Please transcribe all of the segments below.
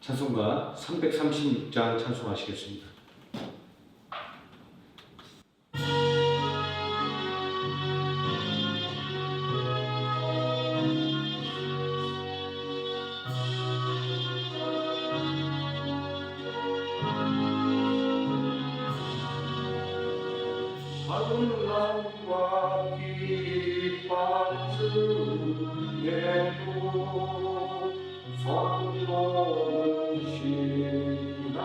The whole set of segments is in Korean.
찬송가 336장 찬송하시겠습니다. 하늘나무와 깃발주에도 성도는 신앙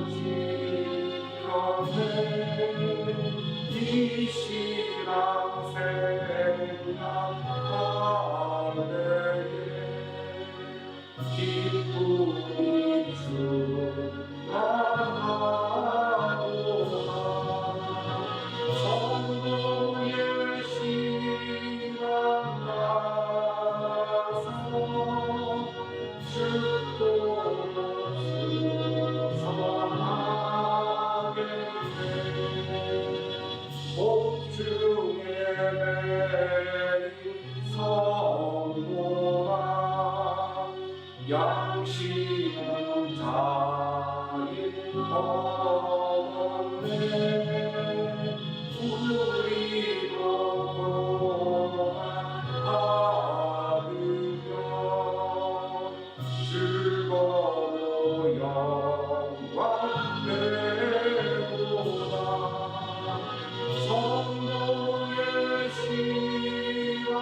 지켜내 이 신앙 생각하네 기쁨이 충만하도다 성도의 신앙 가서 주도 승선하게 돼 복중에 매인 성도라 양심은 자인 없네 우리도 고난하며 즐거워 영광 되도다 성도의 신앙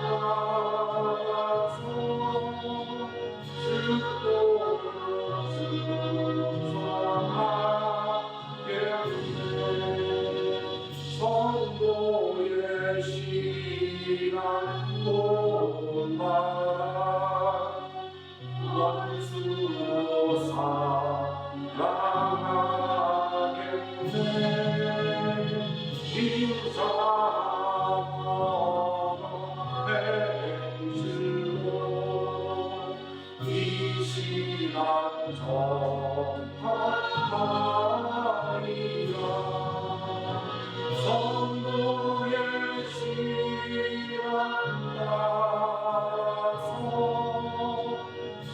가서 주도 승선하게 성도의 신앙 본받아 원수로 살아가겠네 인자와 행실로 이 신앙 전파하리라 성도의 신앙 따라서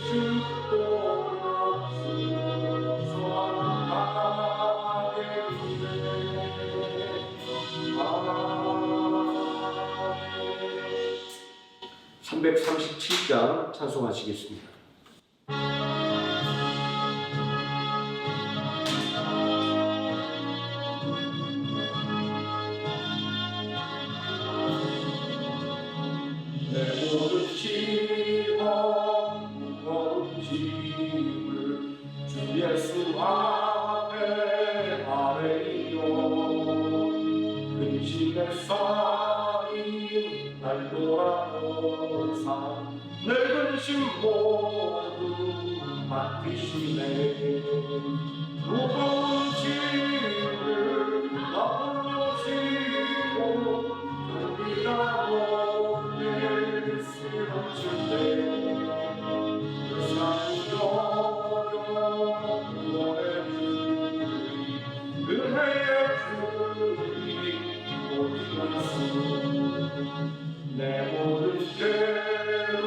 주도록 승선하게 되 337장 찬송하시겠습니다. 내 모든 짐과 무거운 짐을 주 예수 앞에 아뢰리요 근심에 쌓인 날 돌아보사 내 근심 모두 맡기시네 무거운 짐을 나홀로 지고 견디라고 쓰러질 때 구원의 주님 은혜의 주님 오시겠소 내 모든 죄로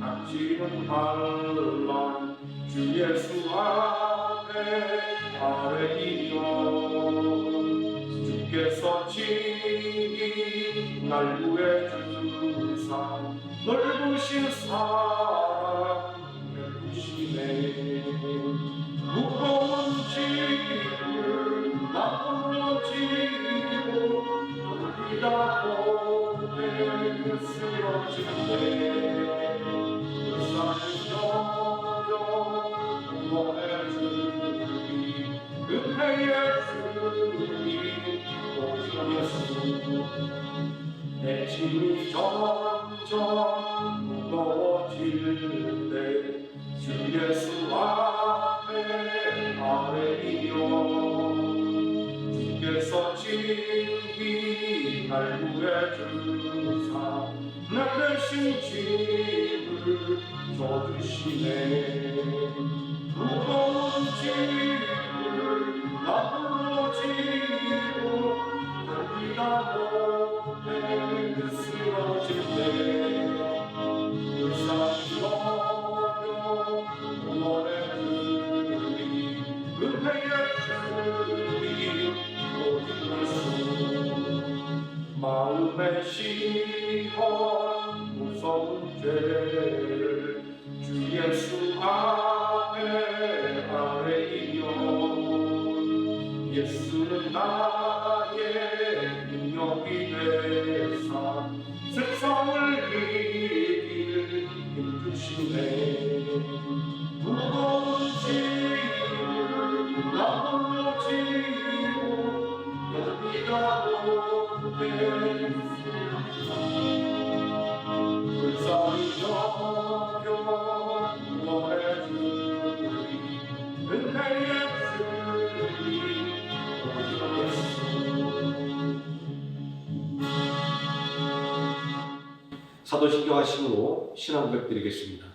닥치는 반란 주 예수 앞에 아뢰리요 주께서 친히 날 구해주사 넓으신 사랑 베푸시네 무거운 짐을 나 홀로 지고 돌리다 보내 쓰러질 때 불쌍히 여겨 구원의 주님 은혜의 주님 오시겠소 내 짐이 점점 무거워질 때 주 예수 앞에 아뢰리요 주께서 친히 날 구해주사 내 대신 짐을 져주시네 무거운 짐을 나 홀로 지고 돌리다 못해 쓰러질 때 불쌍히 여겨 구원의 지원 무서운 죄를 주 예수 앞에 아뢰이며 예수는 나의 능력이 되사 세상을 이길 힘주시네 무거운 짐을 나홀로 지고 여기가 불쌍히 여겨 구원해 주리 은혜의 주님 오직 예수 사도신경 하심으로 신앙 고백드리겠습니다.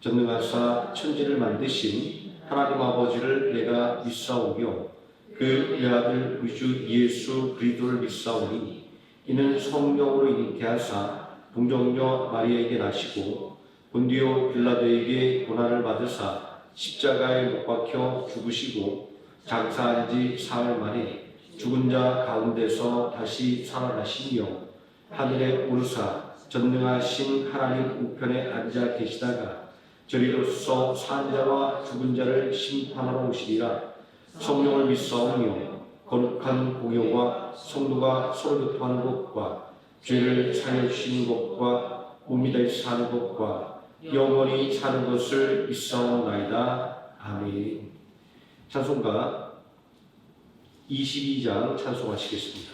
전능하사 천지를 만드신 하나님 아버지를 내가 믿사오며 그 외아들 우리 주 예수 그리스도를 믿사오니 이는 성령으로 잉태하사 동정녀 마리아에게 나시고 본디오 빌라도에게 고난을 받으사 십자가에 못 박혀 죽으시고 장사한 지 사흘 만에 죽은 자 가운데서 다시 살아나시며 하늘에 오르사 전능하신 하나님 우편에 앉아 계시다가 저리로서 산 자와 죽은 자를 심판하러 오시리라. 성령을 믿사오며 거룩한 공효와 성도가 서로 교통하는 것과 죄를 사여주시는 것과 몸이 다시 사는 것과 영원히 사는 것을 믿사오나이다. 아멘. 찬송가 22장 찬송하시겠습니다.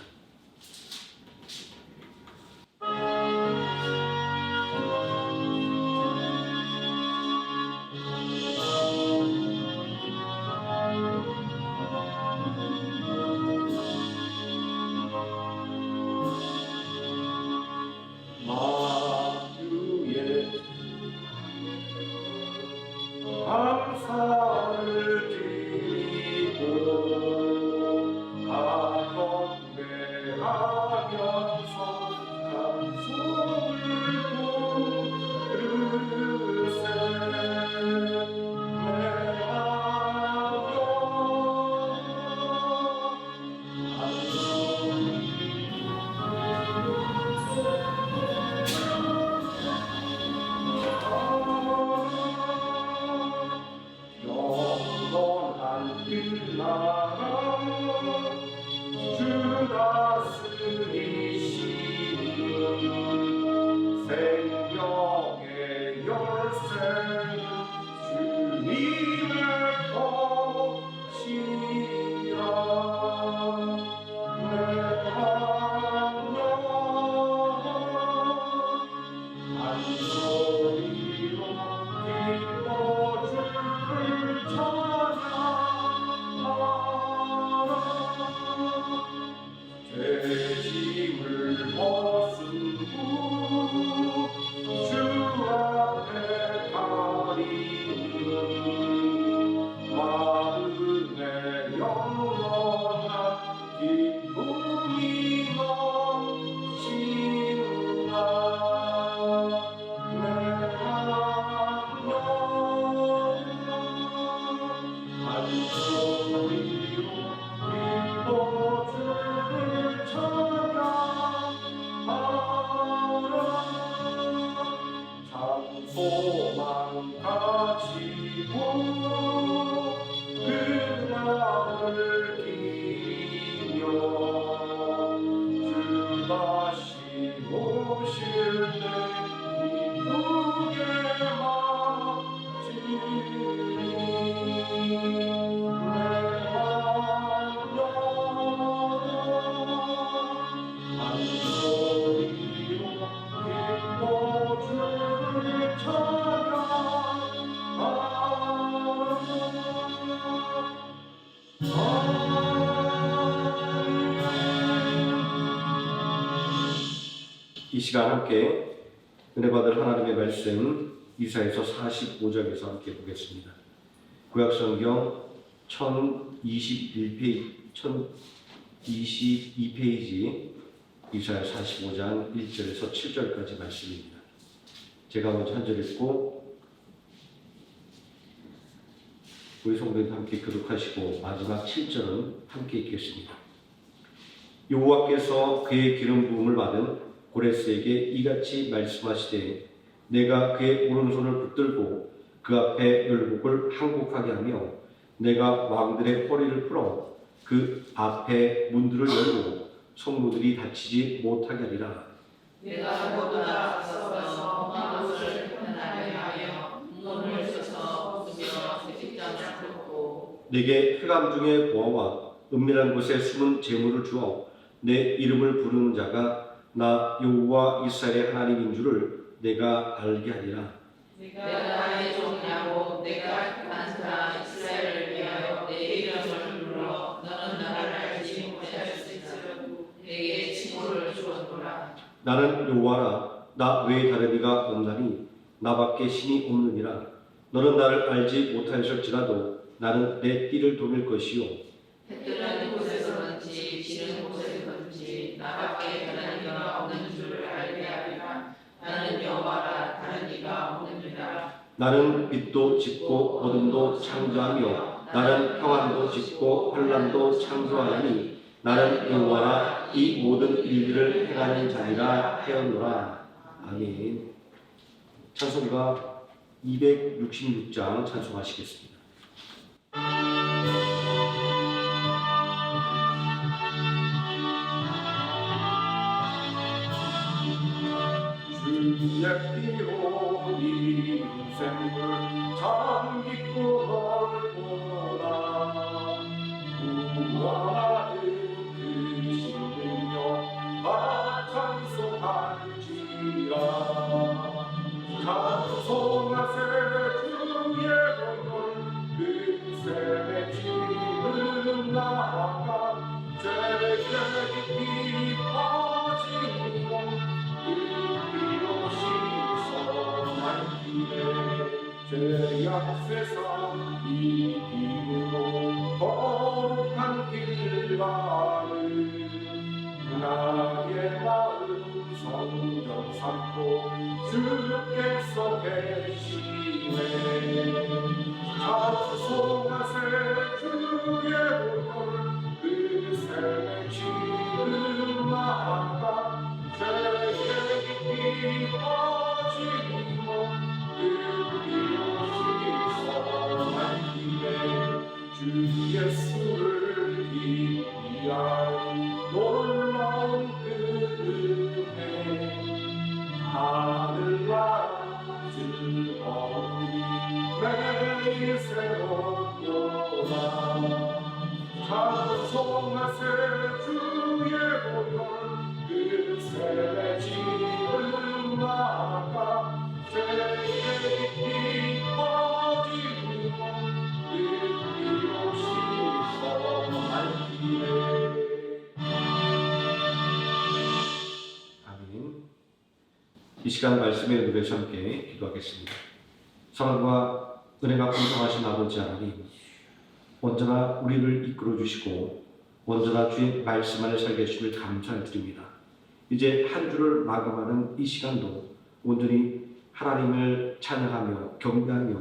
감사를 드리고 경배하면서 찬송을 부르세 주 다스리시니 생명의 열쇠 주님의 것이라 내 한 소리로 기뻐주를 찬양하라 죄짐을 벗은 후 주 앞에 가리니 마음에 영원한 기쁨이 넘치는가 내 한 소리로 기뻐주를 소망 가지고 그날을 기며 주 다시 오실 때 기쁘게 맞으리 내 한 소리로 기뻐주를 이 시간 함께 은혜 받을 하나님의 말씀 이사야서 45장에서 함께 보겠습니다. 구약성경 1022페이지 이사야 45장 1절에서 7절까지 말씀입니다. 제가 먼저 한 절 읽고 우리 성도님 함께 교독하시고 마지막 7절은 함께 읽겠습니다. 여호와께서 그의 기름 부음을 받은 고레스에게 이같이 말씀하시되 내가 그의 오른손을 붙들고 그 앞에 열국을 항복하게 하며 내가 왕들의 허리를 풀어 그 앞에 문들을 열고 성도들이 다치지 못하게 하리라. 내가 그보다 앞서서 이곳을 편안하게 하여 문을 쳐서 부수며 책장을 뚫고 내게 흑암 중의 보화와 은밀한 곳에 숨은 재물을 주어 내 이름을 부르는 자가 나 여호와 이스라엘의 하나님인 줄을 내가 알게 하리라. 내가 나의 종이라고 내가 택한 자 이스라엘을 위하여 내 이름을 불러 너는 나를 알지 못할 수 있으려고 내게 징후를 주었노라. 나는 여호와라. 나 외에 다른 이가 없나니 나밖에 신이 없느니라. 너는 나를 알지 못하실지라도 나는 내 띠를 돌릴 것이요 해 뜨는 곳에서든지 지는 곳에서든지 나밖에 다른 이가 없는 줄을 알게 하리라. 나는 여호와라. 다른 이가 없느니라. 나는 빛도 짓고 어둠도 창조하며 나는 평안도 짓고 환란도 창조하나니 나는 여호와라. 이 모든 일들을 행하는 자니라 하였노라. 아멘. 찬송가 266장 찬송하시겠습니다. 주의 피로 이 인생을 참 기쁘 넓보다 구원하는 그 신능력 다 찬송할지라. 찬송하세 주의 번영 그 샘의 지름 나아가 죄의 깊이 빠진 몸 죄악 세상 이기므로 거룩한 길 가는 나의 마음 성전 삼고 주께서 계시네. 찬송하세 주의 보혈 그 샘의 지름 나아가 죄의 깊이 빠진 몸 주 예수를 기리한 놀라운 그 은혜 하늘나라 즐거움이 매일 새롭도다. 찬송하세 주의 보혈 그 샘의 지름 나아가 죄의 깊이 빠진 몸 아멘. 이 시간 말씀의 노래와 함께 기도하겠습니다. 사랑과 은혜가 풍성하신 아버지 하나님, 언제나 우리를 이끌어 주시고 언제나 주의 말씀 안에 살게 하심을 감사드립니다. 이제 한 주를 마감하는 이 시간도 온전히 하나님을 찬양하며 경배하며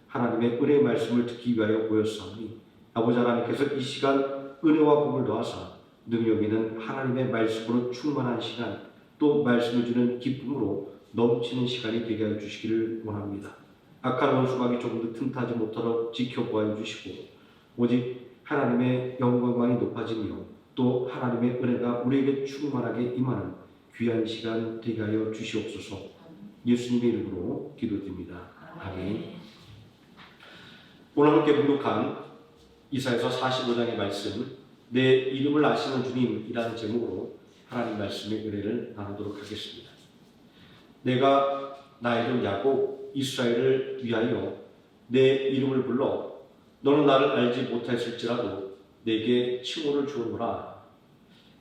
하나님의 은혜의 말씀을 듣기 위하여 모였사오니 아버지 하나님께서 이 시간 은혜와 복을 더하사 능력 있는 하나님의 말씀으로 충만한 시간, 또 말씀을 주는 기쁨으로 넘치는 시간이 되게 하여 주시기를 원합니다. 악한 원수막이 조금도 틈타지 못하도록 지켜보아 주시고 오직 하나님의 영광이 높아지며 또 하나님의 은혜가 우리에게 충만하게 임하는 귀한 시간 되게 하여 주시옵소서. 예수님의 이름으로 기도드립니다. 아멘. 오늘 함께 봉독한 이사야서 45장의 말씀, 내 이름을 아시는 주님이라는 제목으로 하나님 말씀의 은혜를 나누도록 하겠습니다. 내가 나의 이름 야곱 이스라엘을 위하여 내 이름을 불러 너는 나를 알지 못했을지라도 내게 칭호를 주었노라.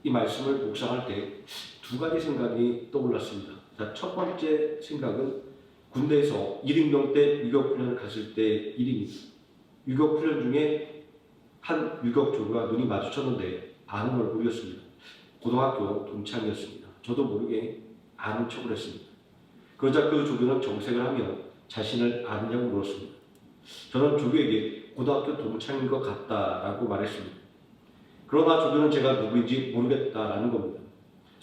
이 말씀을 묵상할 때 두 가지 생각이 떠올랐습니다. 자, 첫 번째 생각은 군대에서 1인병 때 유격훈련을 갔을 때 일입니다. 유격훈련 중에 한 유격조가 눈이 마주쳤는데 아는 얼굴이었습니다. 고등학교 동창이었습니다. 저도 모르게 아는 척을 했습니다. 그러자 그 조교는 정색을 하며 자신을 아느냐고 물었습니다. 저는 조교에게 고등학교 동창인 것 같다라고 말했습니다. 그러나 조교는 제가 누구인지 모르겠다라는 겁니다.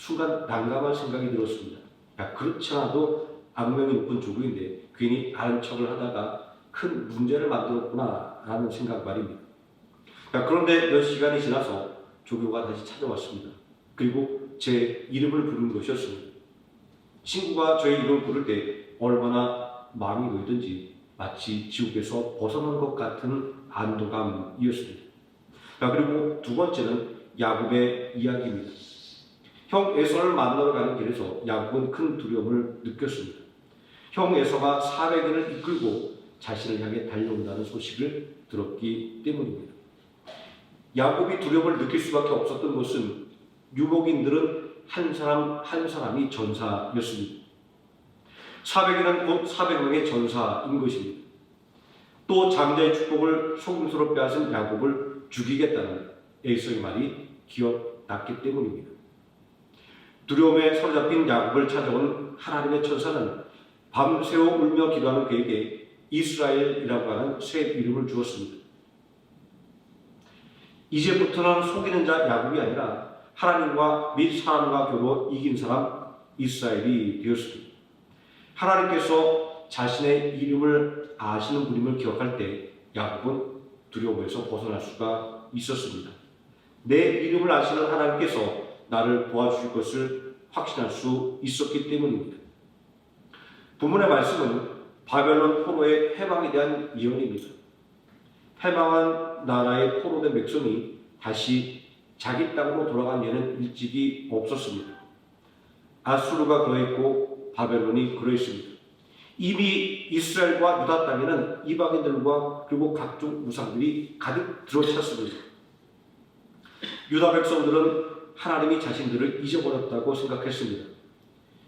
순간 난감한 생각이 들었습니다. 야, 그렇지 않아도 악명이 높은 조국인데 괜히 아는 척을 하다가 큰 문제를 만들었구나 라는 생각 말입니다. 야, 그런데 몇 시간이 지나서 조교가 다시 찾아왔습니다. 그리고 제 이름을 부르는 것이었습니다. 친구가 저의 이름을 부를 때 얼마나 마음이 놓이든지 마치 지옥에서 벗어난 것 같은 안도감이었습니다. 자, 그리고 두 번째는 야곱의 이야기입니다. 형 에서를 만나러 가는 길에서 야곱은 큰 두려움을 느꼈습니다. 형 에서가 400인을 이끌고 자신을 향해 달려온다는 소식을 들었기 때문입니다. 야곱이 두려움을 느낄 수밖에 없었던 것은 유목인들은 한 사람 한 사람이 전사였습니다. 400인은 곧 400명의 전사인 것입니다. 또 장자의 축복을 속임수로 빼앗은 야곱을 죽이겠다는 에서의 말이 기어났기 때문입니다. 두려움에 사로잡힌 야곱을 찾아온 하나님의 천사는 밤새워 울며 기도하는 그에게 이스라엘이라고 하는 새 이름을 주었습니다. 이제부터는 속이는 자 야곱이 아니라 하나님과 및 사람과 겨루 이긴 사람 이스라엘이 되었습니다. 하나님께서 자신의 이름을 아시는 분임을 기억할 때 야곱은 두려움에서 벗어날 수가 있었습니다. 내 이름을 아시는 하나님께서 나를 도와주실 것을 확신할 수 있었기 때문입니다. 본문의 말씀은 바벨론 포로의 해방에 대한 예언입니다. 해방한 나라의 포로된 백성이 다시 자기 땅으로 돌아간 예는 일찍이 없었습니다. 아수르가 그러했고 바벨론이 그러했습니다. 이미 이스라엘과 유다 땅에는 이방인들과 그리고 각종 우상들이 가득 들어찼습니다. 유다 백성들은 하나님이 자신들을 잊어버렸다고 생각했습니다.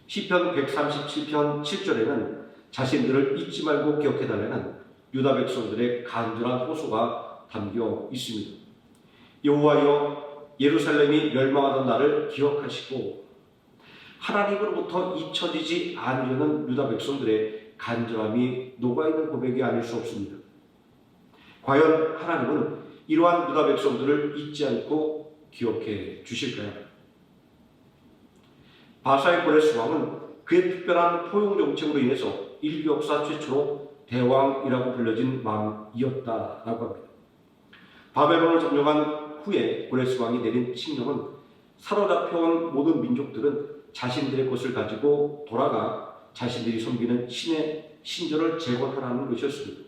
시편 137편 7절에는 자신들을 잊지 말고 기억해달라는 유다 백성들의 간절한 호소가 담겨 있습니다. 여호와여, 예루살렘이 멸망하던 날을 기억하시고 하나님으로부터 잊혀지지 않으려는 유다 백성들의 간절함이 녹아있는 고백이 아닐 수 없습니다. 과연 하나님은 이러한 유다 백성들을 잊지 않고 기억해 주실까요? 바사의 고레스 왕은 그의 특별한 포용 정책으로 인해서 인류 역사 최초로 대왕이라고 불려진 왕이었다라고 합니다. 바벨론을 점령한 후에 고레스 왕이 내린 칙령은 사로잡혀온 모든 민족들은 자신들의 것을 가지고 돌아가 자신들이 섬기는 신의 신전을 재건하라는 것이었습니다.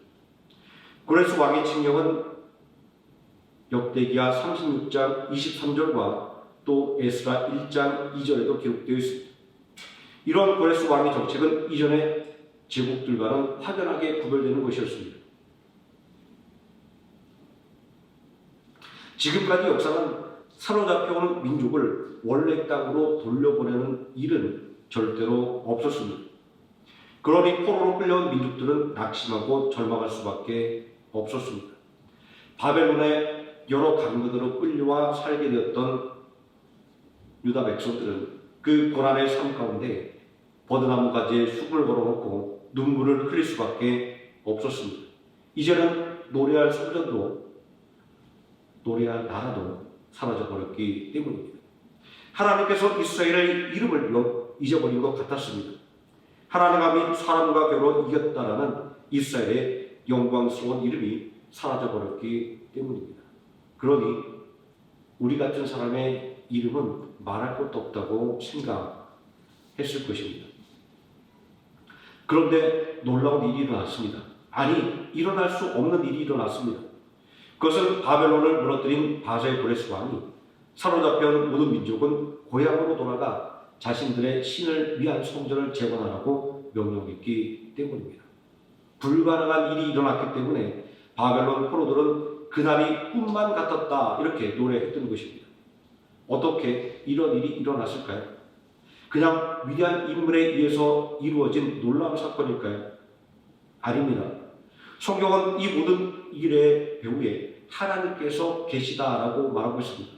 고레스 왕의 칙령은 역대기하 36장 23절과 또 에스라 1장 2절에도 기록되어 있습니다. 이런 고레스 왕의 정책은 이전의 제국들과는 확연하게 구별되는 것이었습니다. 지금까지 역사는 사로잡혀온 민족을 원래 땅으로 돌려보내는 일은 절대로 없었습니다. 그러니 포로로 끌려온 민족들은 낙심하고 절망할 수밖에 없었습니다. 바벨론의 여러 강국으로 끌려와 살게 되었던 유다 백성들은 그 고난의 삶 가운데 버드나무 가지에 숲을 걸어놓고 눈물을 흘릴 수밖에 없었습니다. 이제는 노래할 성전도 노래할 나라도 사라져버렸기 때문입니다. 하나님께서 이스라엘의 이름을 잊어버린 것 같았습니다. 하나님과 및 사람과 겨루 이겼다라는 이스라엘의 영광스러운 이름이 사라져버렸기 때문입니다. 그러니 우리 같은 사람의 이름은 말할 것도 없다고 생각했을 것입니다. 그런데 놀라운 일이 일어났습니다. 아니, 일어날 수 없는 일이 일어났습니다. 그것은 바벨론을 무너뜨린 바사의 고레스 왕이 사로잡혀온 모든 민족은 고향으로 돌아가 자신들의 신을 위한 성전을 재건하라고 명령했기 때문입니다. 불가능한 일이 일어났기 때문에 바벨론 포로들은 그날이 꿈만 같았다 이렇게 노래했던 것입니다. 어떻게 이런 일이 일어났을까요? 그냥 위대한 인물에 의해서 이루어진 놀라운 사건일까요? 아닙니다. 성경은 이 모든 일의 배후에 하나님께서 계시다라고 말하고 있습니다.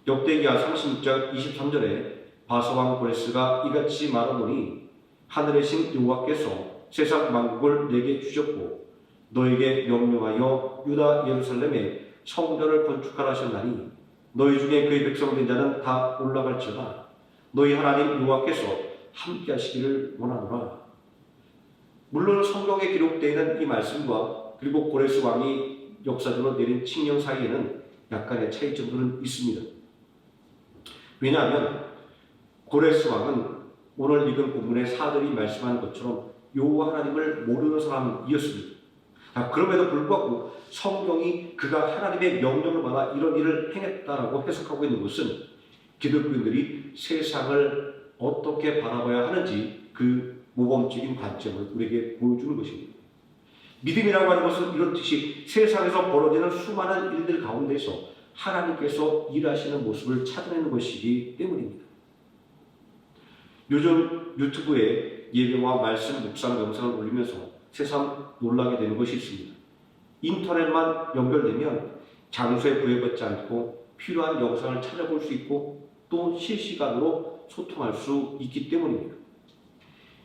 역대기하 36장 23절에 바사왕 고레스가 이같이 말하노니 하늘의 신 여호와께서 세상 만국을 내게 주셨고 너에게 명령하여 유다 예루살렘에 성전을 건축하라 하셨나니 너희 중에 그의 백성 된 자는 다 올라갈지어다. 너희 하나님 여호와께서 함께 하시기를 원하노라. 물론 성경에 기록되어 있는 이 말씀과 그리고 고레스 왕이 역사적으로 내린 칙령 사이에는 약간의 차이점들은 있습니다. 왜냐하면 고레스 왕은 오늘 읽은 본문의 사들이 말씀한 것처럼 여호와 하나님을 모르는 사람이었습니다. 그럼에도 불구하고 성경이 그가 하나님의 명령을 받아 이런 일을 행했다라고 해석하고 있는 것은 기독교인들이 세상을 어떻게 바라봐야 하는지 그 모범적인 관점을 우리에게 보여주는 것입니다. 믿음이라고 하는 것은 이런 뜻이 세상에서 벌어지는 수많은 일들 가운데서 하나님께서 일하시는 모습을 찾아내는 것이기 때문입니다. 요즘 유튜브에 예배와 말씀 묵상 영상을 올리면서 새삼 놀라게 되는 것이 있습니다. 인터넷만 연결되면 장소에 구애받지 않고 필요한 영상을 찾아볼 수 있고 또 실시간으로 소통할 수 있기 때문입니다.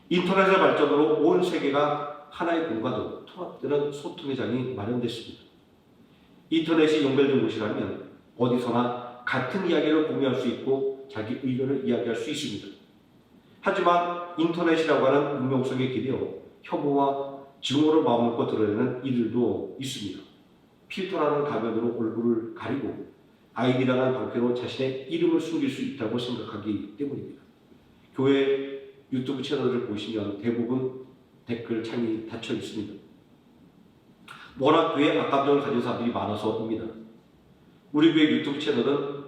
인터넷의 발전으로 온 세계가 하나의 공간으로 통합되는 소통의 장이 마련됐습니다. 인터넷이 연결된 곳이라면 어디서나 같은 이야기를 공유할 수 있고 자기 의견을 이야기할 수 있습니다. 하지만 인터넷이라고 하는 익명성에 기대어 혐오와 증오를 마음먹고 드러내는 이들도 있습니다. 필터라는 가면으로 얼굴을 가리고 아이디라는 방패로 자신의 이름을 숨길 수 있다고 생각하기 때문입니다. 교회 유튜브 채널을 보시면 대부분 댓글 창이 닫혀 있습니다. 워낙 교회에 악감정을 가진 사람들이 많아서입니다. 우리 교회 유튜브 채널은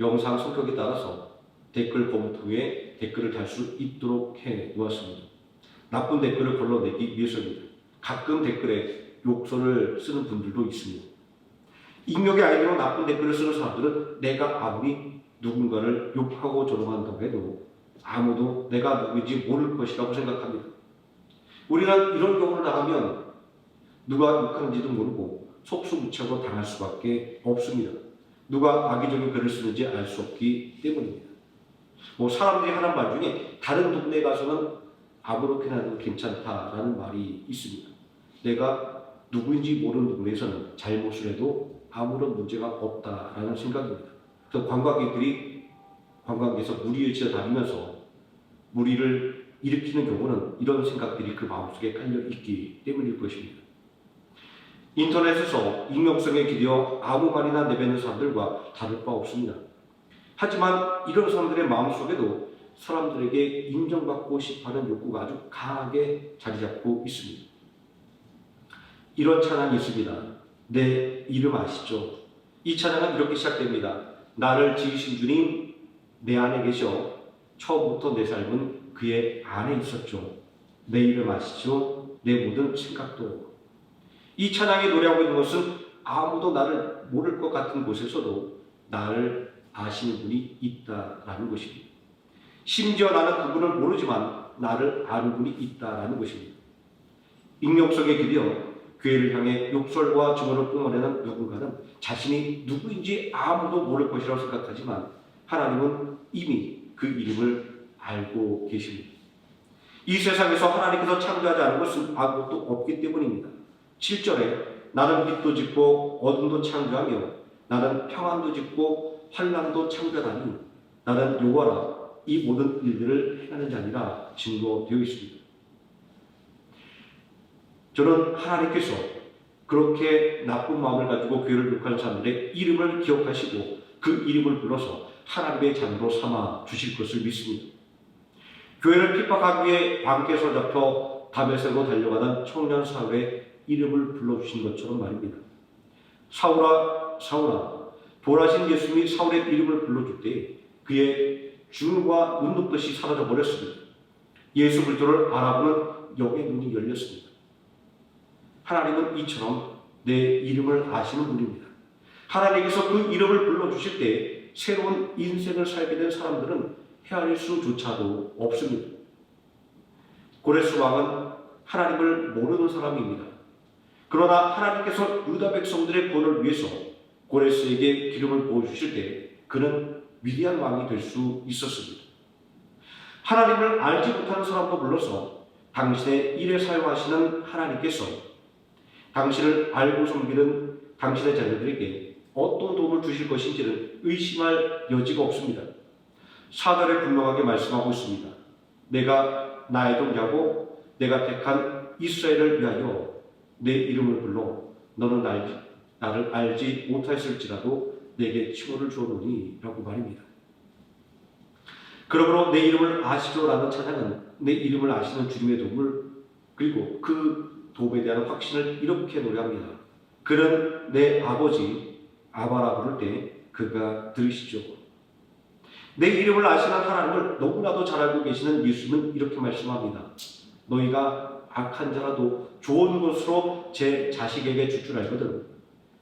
영상 성격에 따라서 댓글 검토 후에 댓글을 달 수 있도록 해 놓았습니다. 나쁜 댓글을 걸러내기 위해서입니다. 가끔 댓글에 욕설을 쓰는 분들도 있습니다. 익명의 아이디로 나쁜 댓글을 쓰는 사람들은 내가 아무리 누군가를 욕하고 조롱한다고 해도 아무도 내가 누구인지 모를 것이라고 생각합니다. 우리는 이런 경우를 당하면 누가 욕하는지도 모르고 속수무책으로 당할 수밖에 없습니다. 누가 악의적인 글을 쓰는지 알 수 없기 때문입니다. 사람들이 하는 말 중에 다른 동네에 가서는 아무렇게나 해도 괜찮다라는 말이 있습니다. 내가 누구인지 모르는 동네에서는 잘못을 해도 아무런 문제가 없다라는 생각입니다. 그래서 관광객에서 무리를 지어 다니면서 무리를 일으키는 경우는 이런 생각들이 그 마음속에 깔려 있기 때문일 것입니다. 인터넷에서 익명성에 기대어 아무 말이나 내뱉는 사람들과 다를 바 없습니다. 하지만 이런 사람들의 마음속에도 사람들에게 인정받고 싶어하는 욕구가 아주 강하게 자리잡고 있습니다. 이런 찬양이 있습니다. 내 이름 아시죠? 이 찬양은 이렇게 시작됩니다. 나를 지으신 주님 내 안에 계셔 처음부터 내 삶은 그의 안에 있었죠. 내 이름 아시죠? 내 모든 생각도. 이 찬양이 노래하고 있는 것은 아무도 나를 모를 것 같은 곳에서도 나를 아시는 분이 있다라는 것입니다. 심지어 나는 그분을 모르지만 나를 아는 분이 있다라는 것입니다. 익명성에 기대어 교회를 향해 욕설과 증오를 뿜어내는 누군가는 자신이 누구인지 아무도 모를 것이라고 생각하지만 하나님은 이미 그 이름을 알고 계십니다. 이 세상에서 하나님께서 창조하지 않은 것은 아무것도 없기 때문입니다. 7절에 나는 빛도 짓고 어둠도 창조하며 나는 평안도 짓고 환난도 창조하니 나는 여호와라 이 모든 일들을 행하는 자니라 증거되어 있습니다. 저는 하나님께서 그렇게 나쁜 마음을 가지고 교회를 욕하는 사람들의 이름을 기억하시고 그 이름을 불러서 하나님의 자녀로 삼아 주실 것을 믿습니다. 교회를 핍박하기 위해 광개에서 잡혀 다메섹으로 달려가던 청년 사울의 이름을 불러주신 것처럼 말입니다. 사울아 사울아 부활하신 예수님이 사울의 이름을 불러줄 때 그의 주와 눈 높듯이 사라져 버렸습니다. 예수 그리스도를 알아보는 영의 눈이 열렸습니다. 하나님은 이처럼 내 이름을 아시는 분입니다. 하나님께서 그 이름을 불러주실 때 새로운 인생을 살게 된 사람들은 헤아릴 수조차도 없습니다. 고레스 왕은 하나님을 모르는 사람입니다. 그러나 하나님께서 유다 백성들의 구원을 위해서 고레스에게 기름을 부어주실 때 그는 위대한 왕이 될 수 있었습니다. 하나님을 알지 못하는 사람도 불러서 당신의 일에 사용하시는 하나님께서 당신을 알고 섬기는 당신의 자녀들에게 어떤 도움을 주실 것인지는 의심할 여지가 없습니다. 4절에 분명하게 말씀하고 있습니다. 내가 나의 동자고 내가 택한 이스라엘을 위하여 내 이름을 불러 너는 나를 알지 못하였을지라도 내게 칭호를 주었노니 라고 말입니다. 그러므로 내 이름을 아시죠라는 찬양은 내 이름을 아시는 주님의 도움을 그리고 그 도움에 대한 확신을 이렇게 노래합니다. 그는 내 아버지 아바라 부를 때 그가 들으시죠. 내 이름을 아시는 하나님을 너무나도 잘 알고 계시는 예수님은 이렇게 말씀합니다. 너희가 악한 자라도 좋은 것으로 제 자식에게 줄 줄 알거든.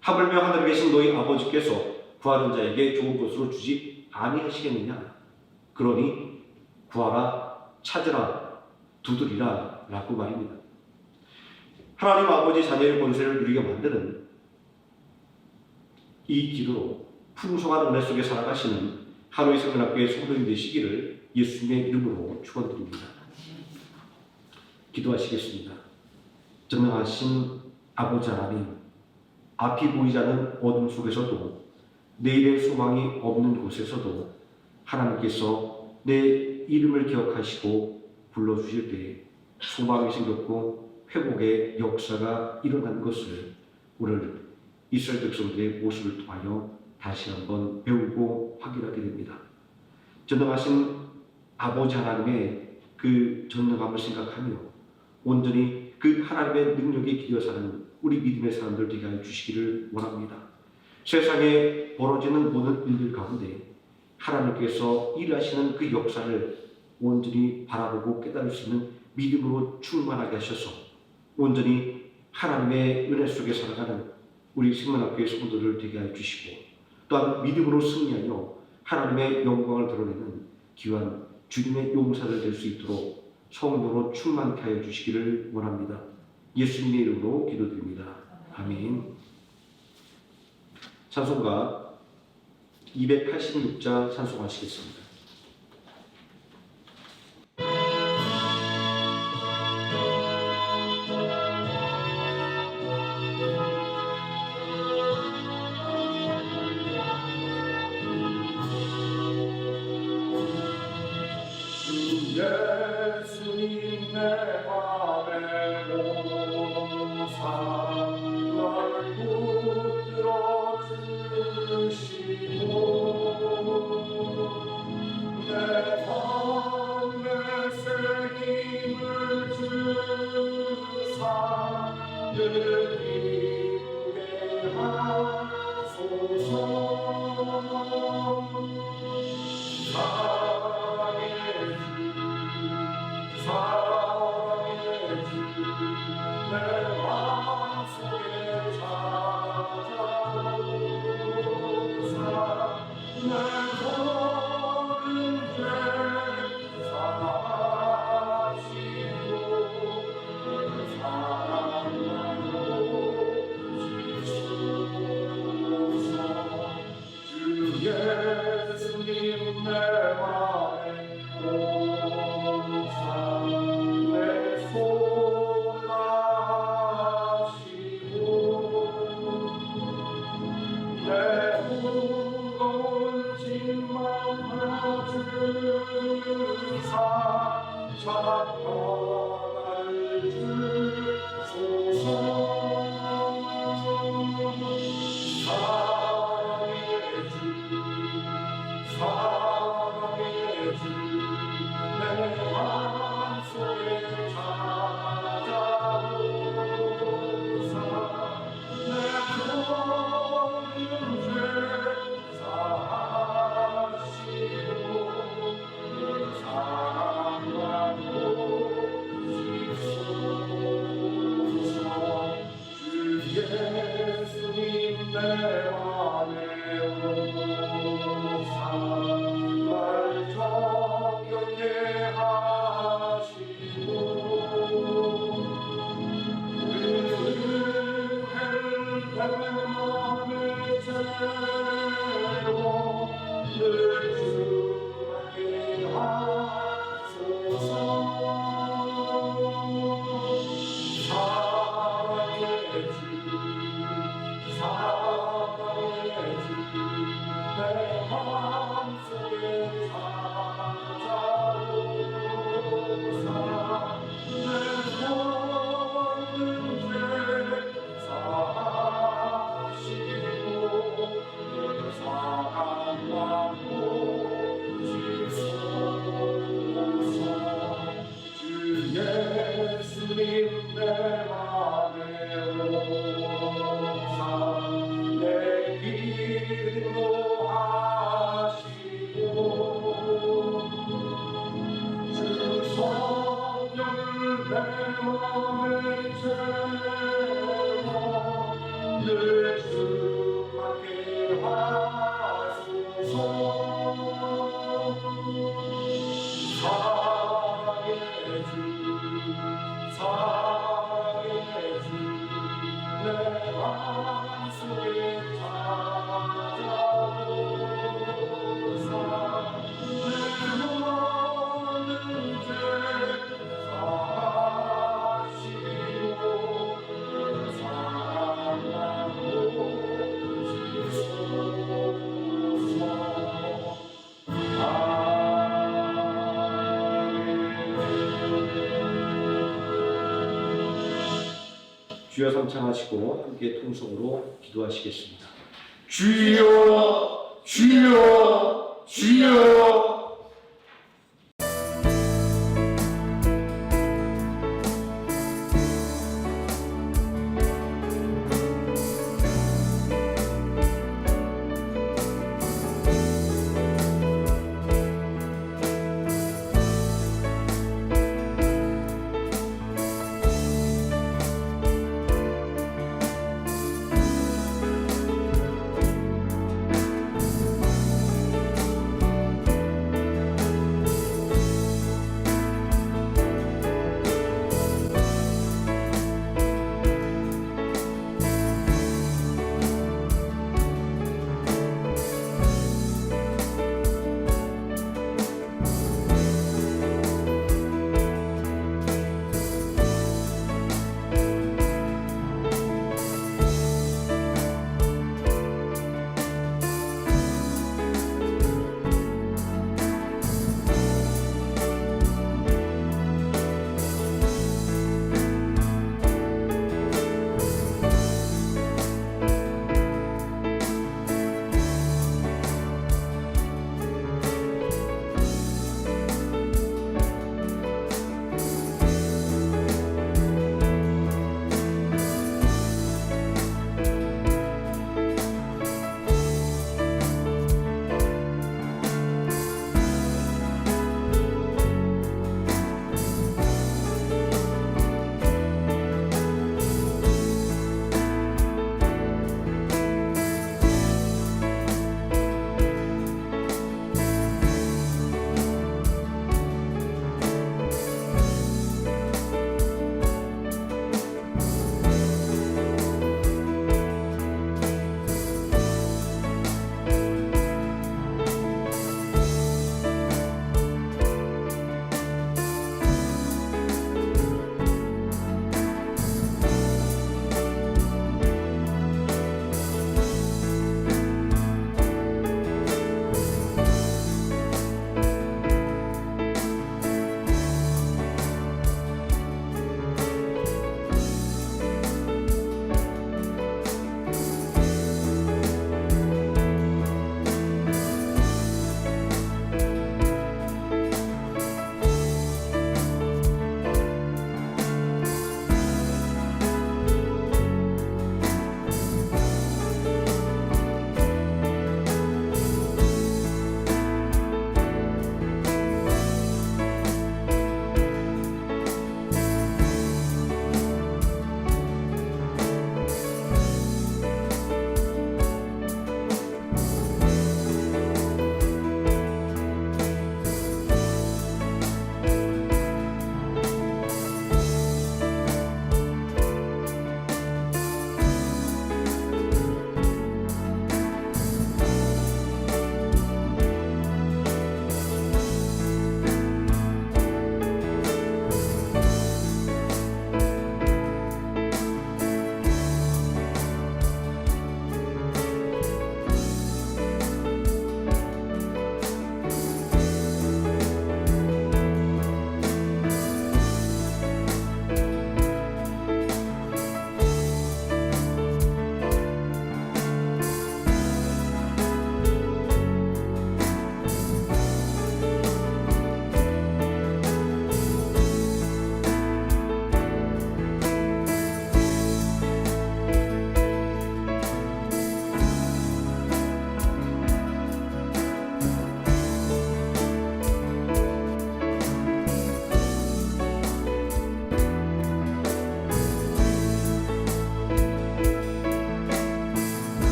하물며 하늘에 계신 너희 아버지께서 구하는 자에게 좋은 것으로 주지 아니하시겠느냐. 그러니 구하라, 찾으라, 두드리라 라고 말입니다. 하나님 아버지 자녀의 권세를 누리게 만드는 이 기도로 풍성한 은혜 속에 살아가시는 하루의 생명학교의 성도님 되시기를 예수님의 이름으로 축원드립니다. 기도하시겠습니다. 전능하신 아버지 하나님, 앞이 보이지 않는 어둠 속에서도 내일의 소망이 없는 곳에서도 하나님께서 내 이름을 기억하시고 불러주실 때 소망이 생겼고 회복의 역사가 일어난 것을 오늘 이스라엘 백성들의 모습을 통하여 다시 한번 배우고 확인하게 됩니다. 전능하신 아버지 하나님의 그 전능함을 생각하며 온전히 그 하나님의 능력에 기대어 사는 우리 믿음의 사람들 되게 하여 주시기를 원합니다. 세상에 벌어지는 모든 일들 가운데 하나님께서 일하시는 그 역사를 온전히 바라보고 깨달을 수 있는 믿음으로 충만하게 하셔서 온전히 하나님의 은혜 속에 살아가는 우리 생명학교의 성도들을 되게 하여 주시고 또한 믿음으로 승리하여 하나님의 영광을 드러내는 귀한 주님의 용사들 될 수 있도록 성도로 충만케 하여 주시기를 원합니다. 예수님의 이름으로 기도드립니다. 아멘. 찬송가 286장 찬송하시겠습니다. 예수님 내 맘에 오사 날 붙들어 주시고 내 맘에 새 힘을 주사 늘 기쁘게 하소서. 예수님 내 맘에 오사 내 손 마시고 내 무거운 짐만 주사 잡아갈 주소서. 사랑의 주 내 마음속에 찾아오사 내 모든 죄 사하시고 사랑과 마음의 죄로 늘 충만케 하소서. 사랑의 주 사랑의 주 내 마음속에 찾아오사. 내 모든 죄 사하시고 사랑하고 주소서. 주여 삼창하시고 함께 통성으로 기도하시겠습니다. 주여 주여 주여.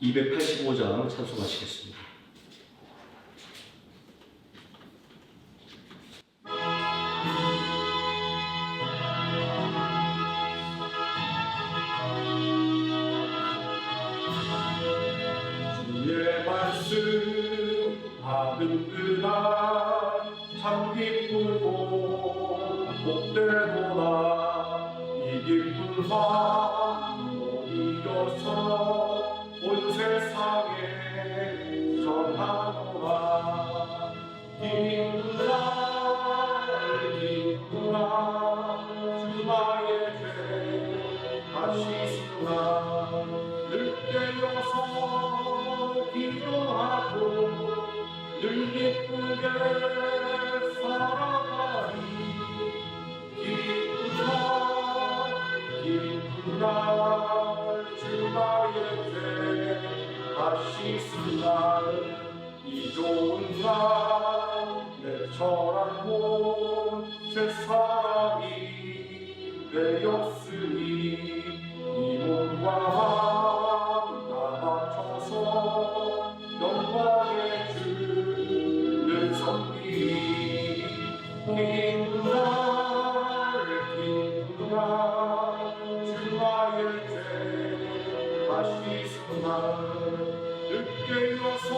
285장 찬송하시겠습니다. 주의 말씀 받은 그날 참 기쁘고 복되도다. 이 기쁜 마음 이어서 온 세상에 전하노라. 기쁜 날 기쁜 날 주나의 죄 다시 쓰나 늘 깨어서 기도하고 늘 기쁘게 살아가리. 기쁜 날 주나의 죄 다시 쓴 날 이 좋은 날 내 철한 몸 새사람이 되었으니 이 몸과 마음 다 맞춰서 영광의 주를 섬기리. 기쁜 날 주나의 죄 다시 쓴 날 늦게 일어서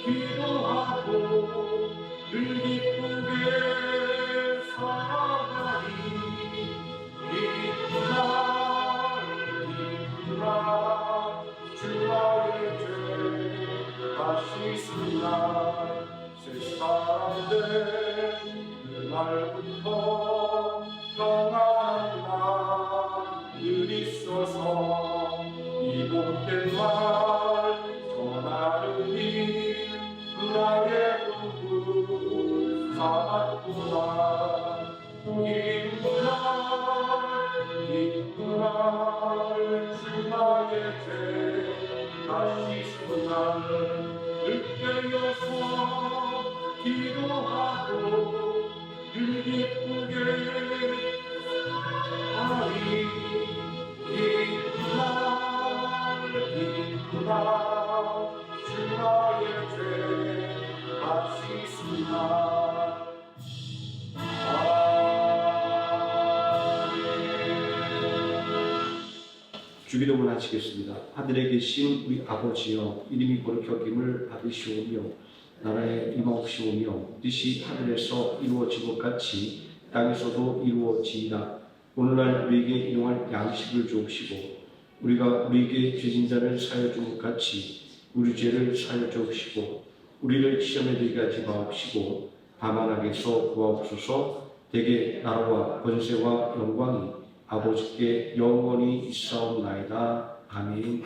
기도하고 늘 기쁘게 살아가리. 기쁜 날 주나의 죄 다시 쓴 날 새 사람 된 그날부터 평안한 날 늘 있어서 이 복된 말 전하느니 나의 꿈을 삼았구나. 기쁜 날 주나의 죄 다시 쓴 날 늦게 여서 기도하고 늘 기쁘게 하리. 기쁜 날 주나의 죄 다시 쓴 날. 주기도문 하시겠습니다. 하늘에 계신 우리 아버지여, 이름이 거룩히 여김을 받으시오며 나라에 임하옵시오며 뜻이 하늘에서 이루어진 것 같이 땅에서도 이루어지이다. 오늘날 우리에게 일용할 양식을 주옵시고 우리가 우리에게 죄진 자를 사하여 준 것 같이 우리 죄를 사하여 주옵시고 우리를 시험에 들게 하지 마옵시고 다만 악에서 구하옵소서. 대개 나라와 권세와 영광이 아버지께 영원히 있사옵나이다. 아멘.